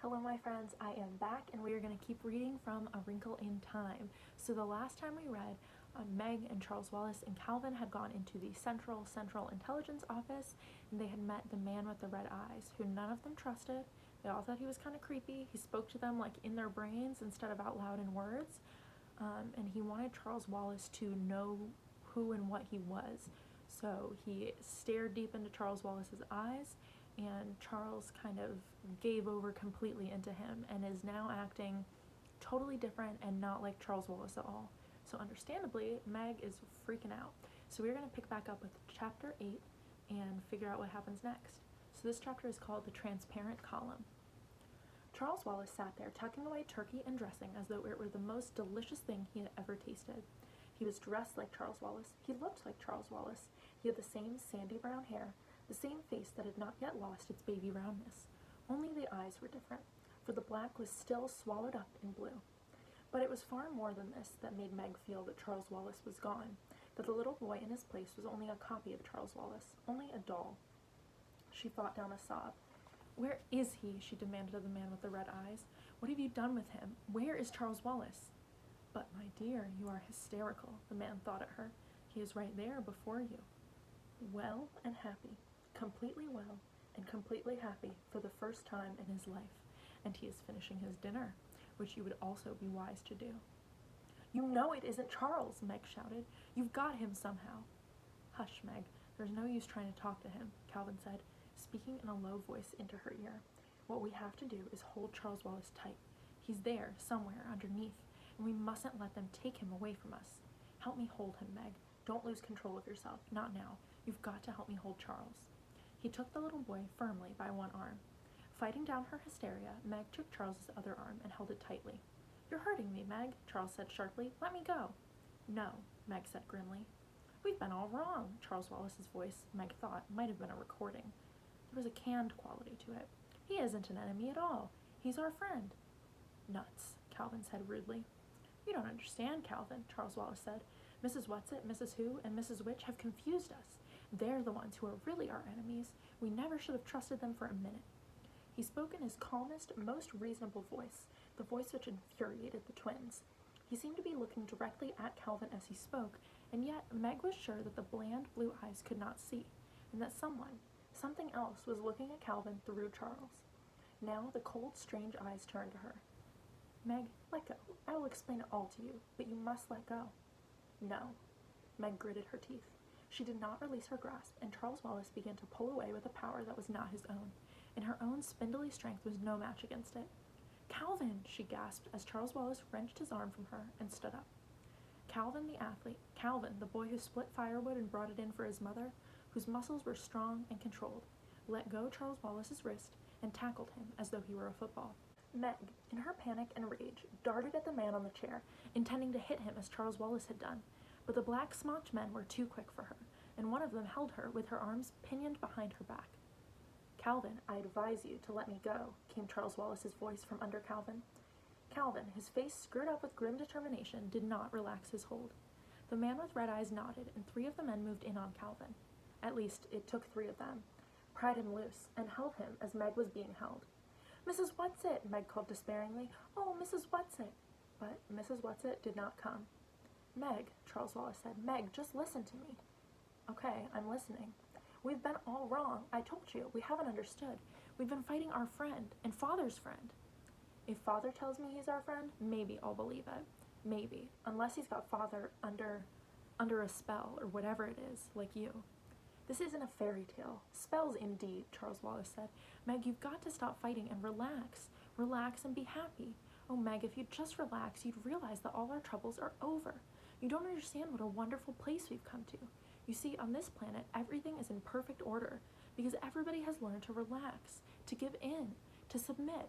Hello my friends, I am back and we are going to keep reading from A Wrinkle in Time. So the last time we read, Meg and Charles Wallace and Calvin had gone into the Central Intelligence Office and they had met the man with the red eyes, who none of them trusted. They all thought he was kind of creepy. He spoke to them like in their brains instead of out loud in words. And he wanted Charles Wallace to know who and what he was. So he stared deep into Charles Wallace's eyes, and Charles kind of gave over completely into him and is now acting totally different and not like Charles Wallace at all. So understandably, Meg is freaking out. So we're going to pick back up with chapter 8 and figure out what happens next. So this chapter is called The Transparent Column. Charles Wallace sat there tucking away turkey and dressing as though it were the most delicious thing he had ever tasted. He was dressed like Charles Wallace. He looked like Charles Wallace. He had the same sandy brown hair, the same face that had not yet lost its baby roundness. Only the eyes were different, for the black was still swallowed up in blue. But it was far more than this that made Meg feel that Charles Wallace was gone, that the little boy in his place was only a copy of Charles Wallace, only a doll. She fought down a sob. "Where is he?" she demanded of the man with the red eyes. "What have you done with him? Where is Charles Wallace?" "But, my dear, you are hysterical," the man thought at her. "He is right there before you." Well and happy, completely well and completely happy for the first time in his life, and he is finishing his dinner, which you would also be wise to do. "You know it isn't Charles," Meg shouted. "You've got him somehow." "Hush, Meg, there's no use trying to talk to him," Calvin said, speaking in a low voice into her ear. "What we have to do is hold Charles Wallace tight. He's there, somewhere, underneath, and we mustn't let them take him away from us. Help me hold him, Meg. Don't lose control of yourself, not now. You've got to help me hold Charles." He took the little boy firmly by one arm. Fighting down her hysteria, Meg took Charles's other arm and held it tightly. "You're hurting me, Meg," Charles said sharply. "Let me go." "No," Meg said grimly. "We've been all wrong," Charles Wallace's voice, Meg thought, might have been a recording. There was a canned quality to it. "He isn't an enemy at all. He's our friend." "Nuts," Calvin said rudely. "You don't understand, Calvin," Charles Wallace said. "Mrs. Whatsit, Mrs. Who, and Mrs. Which have confused us. They're the ones who are really our enemies. We never should have trusted them for a minute." He spoke in his calmest, most reasonable voice, the voice which infuriated the twins. He seemed to be looking directly at Calvin as he spoke, and yet Meg was sure that the bland blue eyes could not see, and that something else was looking at Calvin through Charles. Now the cold, strange eyes turned to her. "Meg, let go. I will explain it all to you, but you must let go." "No." Meg gritted her teeth. She did not release her grasp, and Charles Wallace began to pull away with a power that was not his own, and her own spindly strength was no match against it. "Calvin!" she gasped as Charles Wallace wrenched his arm from her and stood up. Calvin the athlete, Calvin, the boy who split firewood and brought it in for his mother, whose muscles were strong and controlled, let go Charles Wallace's wrist and tackled him as though he were a football. Meg, in her panic and rage, darted at the man on the chair, intending to hit him as Charles Wallace had done, but the black smocked men were too quick for her, and one of them held her with her arms pinioned behind her back. "Calvin, I advise you to let me go," came Charles Wallace's voice from under Calvin. Calvin, his face screwed up with grim determination, did not relax his hold. The man with red eyes nodded, and 3 of the men moved in on Calvin. At least, it took 3 of them, pried him loose, and held him as Meg was being held. "Mrs. Whatsit!" Meg called despairingly. "Oh, Mrs. Whatsit!" But Mrs. Whatsit did not come. "Meg," Charles Wallace said, "Meg, just listen to me." "Okay, I'm listening." "We've been all wrong. I told you. We haven't understood. We've been fighting our friend, and Father's friend." "If Father tells me he's our friend, maybe I'll believe it. Maybe. Unless he's got Father under a spell, or whatever it is, like you." "This isn't a fairy tale." "Spells indeed," Charles Wallace said. "Meg, you've got to stop fighting and relax. Relax and be happy. Oh, Meg, if you'd just relax, you'd realize that all our troubles are over. You don't understand what a wonderful place we've come to. You see, on this planet, everything is in perfect order, because everybody has learned to relax, to give in, to submit.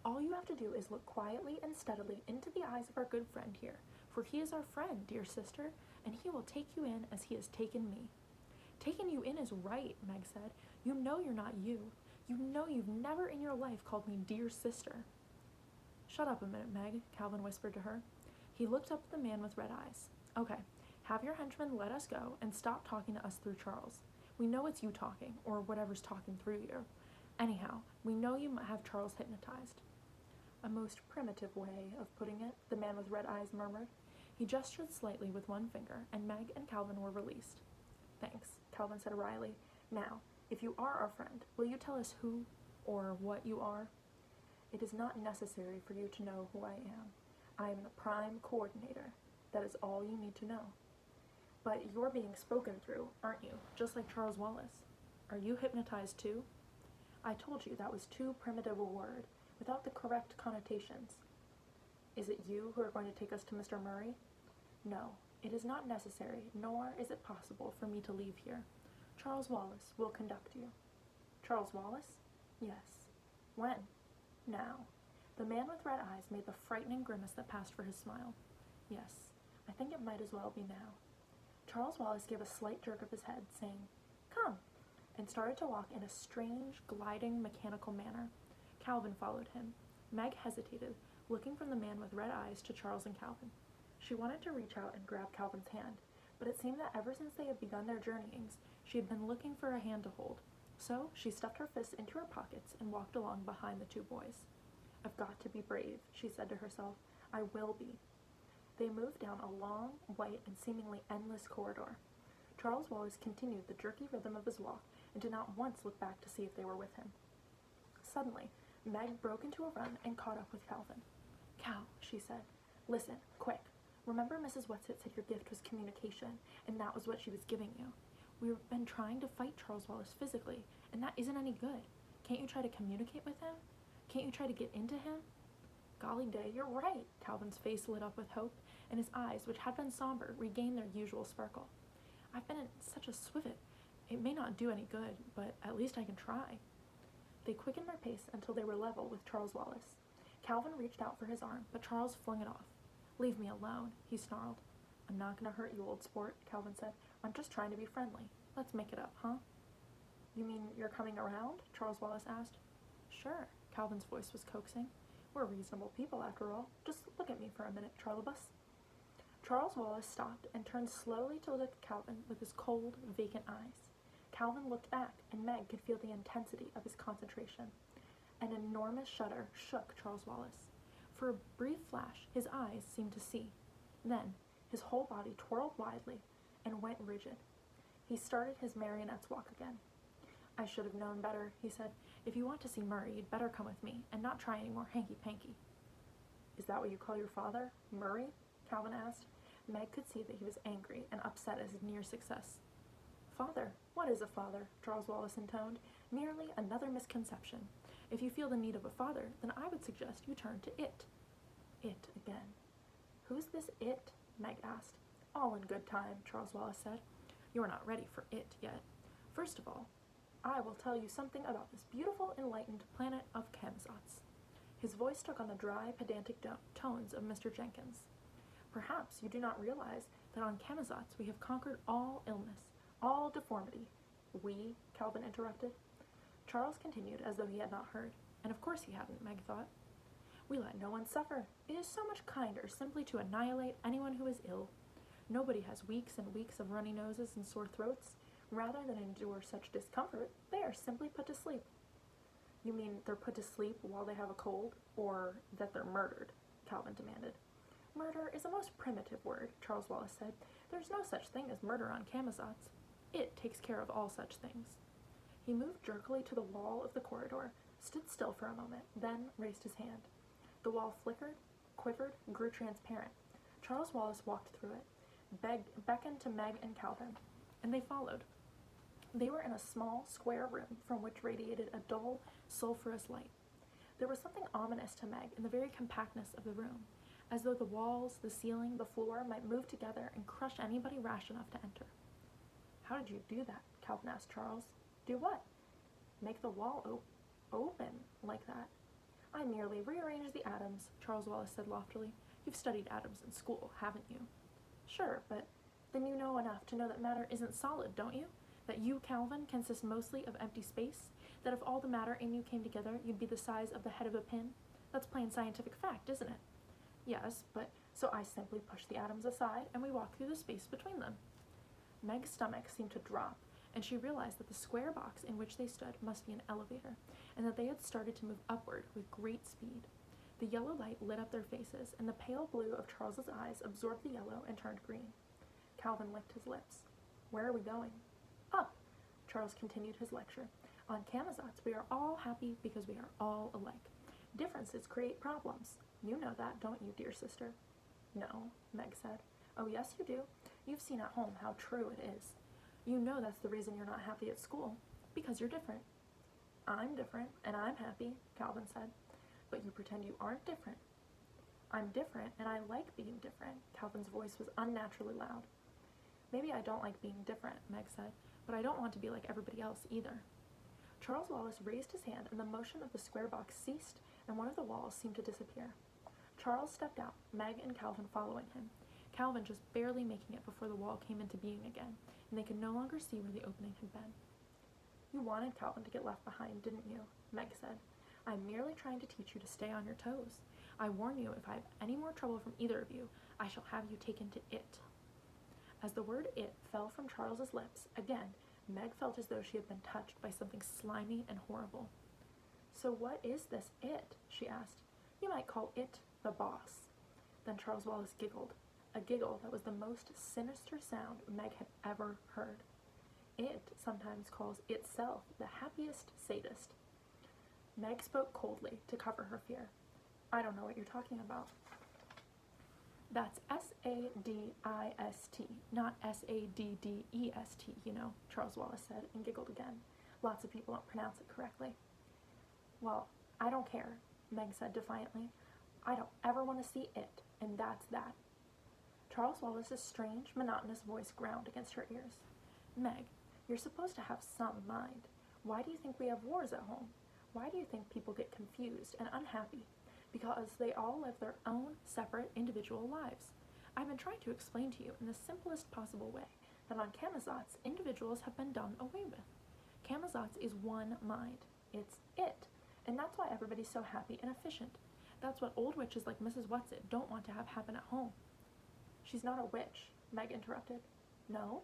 All you have to do is look quietly and steadily into the eyes of our good friend here, for he is our friend, dear sister, and he will take you in as he has taken me." "Taking you in is right," Meg said. "You know you're not you. You know you've never in your life called me dear sister." "Shut up a minute, Meg," Calvin whispered to her. He looked up at the man with red eyes. "Okay, have your henchman let us go and stop talking to us through Charles. We know it's you talking, or whatever's talking through you. Anyhow, we know you have Charles hypnotized. "A most primitive way of putting it," the man with red eyes murmured. He gestured slightly with one finger, and Meg and Calvin were released. "Thanks," Calvin said wryly. "Now, if you are our friend, will you tell us who or what you are?" "It is not necessary for you to know who I am. I am the prime coordinator. That is all you need to know." "But you're being spoken through, aren't you? Just like Charles Wallace. Are you hypnotized too?" "I told you that was too primitive a word, without the correct connotations." "Is it you who are going to take us to Mr. Murry?" "No, it is not necessary, nor is it possible for me to leave here. Charles Wallace will conduct you." "Charles Wallace?" "Yes." "When?" "Now." The man with red eyes made the frightening grimace that passed for his smile. "Yes, I think it might as well be now." Charles Wallace gave a slight jerk of his head, saying, "Come," and started to walk in a strange, gliding, mechanical manner. Calvin followed him. Meg hesitated, looking from the man with red eyes to Charles and Calvin. She wanted to reach out and grab Calvin's hand, but it seemed that ever since they had begun their journeyings, she had been looking for a hand to hold. So she stuffed her fists into her pockets and walked along behind the two boys. "I've got to be brave," she said to herself. "I will be." They moved down a long, white, and seemingly endless corridor. Charles Wallace continued the jerky rhythm of his walk and did not once look back to see if they were with him. Suddenly, Meg broke into a run and caught up with Calvin. "Cal," she said, "listen, quick. Remember Mrs. Whatsit said your gift was communication, and that was what she was giving you. We've been trying to fight Charles Wallace physically, and that isn't any good. Can't you try to communicate with him? Can't you try to get into him?" "Golly day, you're right." Calvin's face lit up with hope, and his eyes, which had been somber, regained their usual sparkle. "I've been in such a swivet. It may not do any good, but at least I can try." They quickened their pace until they were level with Charles Wallace. Calvin reached out for his arm, but Charles flung it off. "Leave me alone," he snarled. "I'm not going to hurt you, old sport," Calvin said. "I'm just trying to be friendly. Let's make it up, huh?" "You mean you're coming around?" Charles Wallace asked. "Sure," Calvin's voice was coaxing. "We're reasonable people, after all. Just look at me for a minute, Charlibus." Charles Wallace stopped and turned slowly to look at Calvin with his cold, vacant eyes. Calvin looked back, and Meg could feel the intensity of his concentration. An enormous shudder shook Charles Wallace. For a brief flash, his eyes seemed to see. Then, his whole body twirled widely and went rigid. He started his marionette's walk again. "I should have known better," he said. "If you want to see Murry, you'd better come with me, and not try any more hanky-panky." "Is that what you call your father, Murry?" Calvin asked. Meg could see that he was angry and upset at his near success. "Father? What is a father?" Charles Wallace intoned. "Merely another misconception. If you feel the need of a father, then I would suggest you turn to it." "It again." "Who's this it?" Meg asked. "All in good time," Charles Wallace said. "You're not ready for it yet. First of all, I will tell you something about this beautiful, enlightened planet of Camazotz." His voice took on the dry, pedantic tones of Mr. Jenkins. "Perhaps you do not realize that on Camazotz we have conquered all illness, all deformity." "We?" Calvin interrupted. Charles continued as though he had not heard, and of course he hadn't, Meg thought. "We let no one suffer. It is so much kinder simply to annihilate anyone who is ill. Nobody has weeks and weeks of runny noses and sore throats. Rather than endure such discomfort, they are simply put to sleep." "You mean they're put to sleep while they have a cold, or that they're murdered?" Calvin demanded. "Murder is a most primitive word," Charles Wallace said. "There's no such thing as murder on Camazotz. It takes care of all such things." He moved jerkily to the wall of the corridor, stood still for a moment, then raised his hand. The wall flickered, quivered, grew transparent. Charles Wallace walked through it, beckoned to Meg and Calvin, and they followed. They were in a small, square room from which radiated a dull, sulphurous light. There was something ominous to Meg in the very compactness of the room, as though the walls, the ceiling, the floor might move together and crush anybody rash enough to enter. "How did you do that?" Calvin asked Charles. "Do what?" "Make the wall open like that." "I merely rearranged the atoms," Charles Wallace said loftily. "You've studied atoms in school, haven't you?" "Sure, but then you know enough to know that matter isn't solid, don't you? That you, Calvin, consist mostly of empty space? That if all the matter in you came together, you'd be the size of the head of a pin? That's plain scientific fact, isn't it?" "Yes, but so I simply push the atoms aside, and we walk through the space between them." Meg's stomach seemed to drop, and she realized that the square box in which they stood must be an elevator, and that they had started to move upward with great speed. The yellow light lit up their faces, and the pale blue of Charles's eyes absorbed the yellow and turned green. Calvin licked his lips. Where are we going? Up, Charles continued his lecture. On Camazotz, we are all happy because we are all alike. Differences create problems. You know that, don't you, dear sister? No, Meg said. Oh, yes, you do. You've seen at home how true it is. You know that's the reason you're not happy at school, because you're different. I'm different, and I'm happy, Calvin said. But you pretend you aren't different. I'm different, and I like being different. Calvin's voice was unnaturally loud. Maybe I don't like being different, Meg said, but I don't want to be like everybody else either. Charles Wallace raised his hand, and the motion of the square box ceased, and one of the walls seemed to disappear. Charles stepped out, Meg and Calvin following him. Calvin just barely making it before the wall came into being again, and they could no longer see where the opening had been. You wanted Calvin to get left behind, didn't you? Meg said. I'm merely trying to teach you to stay on your toes. I warn you, if I have any more trouble from either of you, I shall have you taken to it. As the word it fell from Charles's lips, again, Meg felt as though she had been touched by something slimy and horrible. So what is this it? She asked. You might call it the boss. Then Charles Wallace giggled, a giggle that was the most sinister sound Meg had ever heard. It sometimes calls itself the happiest sadist. Meg spoke coldly to cover her fear. I don't know what you're talking about. That's S-A-D-I-S-T, not S-A-D-D-E-S-T, you know, Charles Wallace said and giggled again. Lots of people don't pronounce it correctly. Well, I don't care, Meg said defiantly. I don't ever want to see it, and that's that. Charles Wallace's strange, monotonous voice ground against her ears. Meg, you're supposed to have some mind. Why do you think we have wars at home? Why do you think people get confused and unhappy? Because they all live their own separate individual lives. I've been trying to explain to you in the simplest possible way that on Camazotz, individuals have been done away with. Camazotz is one mind. It's it. And that's why everybody's so happy and efficient. That's what old witches like Mrs. Whatsit don't want to have happen at home. She's not a witch, Meg interrupted. No?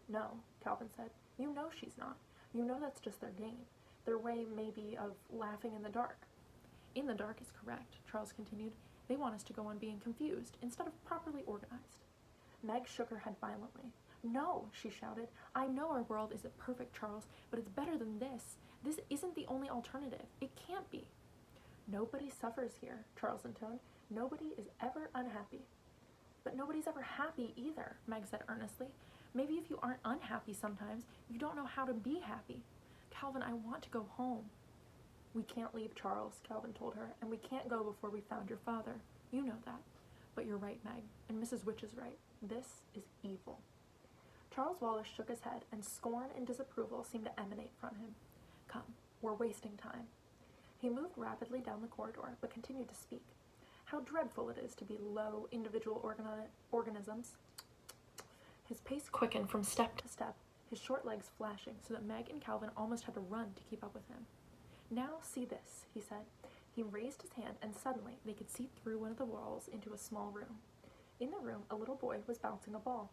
No, Calvin said. You know she's not. You know that's just their game. Their way, maybe, of laughing in the dark. In the dark is correct, Charles continued. They want us to go on being confused instead of properly organized. Meg shook her head violently. No, she shouted. I know our world isn't perfect, Charles, but it's better than this. This isn't the only alternative. It can't be. Nobody suffers here, Charles intoned. Nobody is ever unhappy. But nobody's ever happy either, Meg said earnestly. Maybe if you aren't unhappy sometimes, you don't know how to be happy. Calvin, I want to go home. We can't leave, Charles, Calvin told her, and we can't go before we found your father. You know that. But you're right, Meg, and Mrs. Witch is right. This is evil. Charles Wallace shook his head, and scorn and disapproval seemed to emanate from him. Come, we're wasting time. He moved rapidly down the corridor, but continued to speak. How dreadful it is to be low, individual organisms. His pace quickened from step to step, his short legs flashing so that Meg and Calvin almost had to run to keep up with him. Now see this, he said. He raised his hand, and suddenly they could see through one of the walls into a small room. In the room, a little boy was bouncing a ball.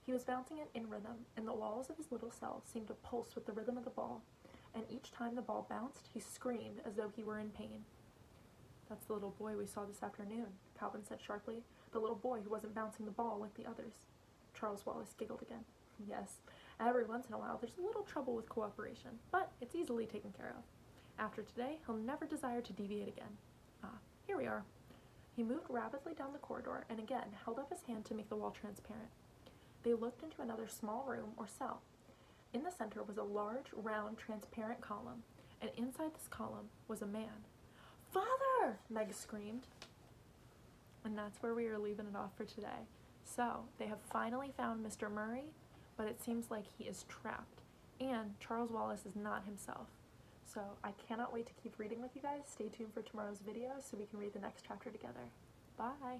He was bouncing it in rhythm, and the walls of his little cell seemed to pulse with the rhythm of the ball, and each time the ball bounced, he screamed as though he were in pain. That's the little boy we saw this afternoon, Calvin said sharply. The little boy who wasn't bouncing the ball like the others. Charles Wallace giggled again. Yes, every once in a while there's a little trouble with cooperation, but it's easily taken care of. After today, he'll never desire to deviate again. Ah, here we are. He moved rapidly down the corridor and again held up his hand to make the wall transparent. They looked into another small room or cell. In the center was a large, round, transparent column, and inside this column was a man. Father! Meg screamed. And that's where we are leaving it off for today. So, they have finally found Mr. Murry, but it seems like he is trapped, and Charles Wallace is not himself. So, I cannot wait to keep reading with you guys. Stay tuned for tomorrow's video so we can read the next chapter together. Bye!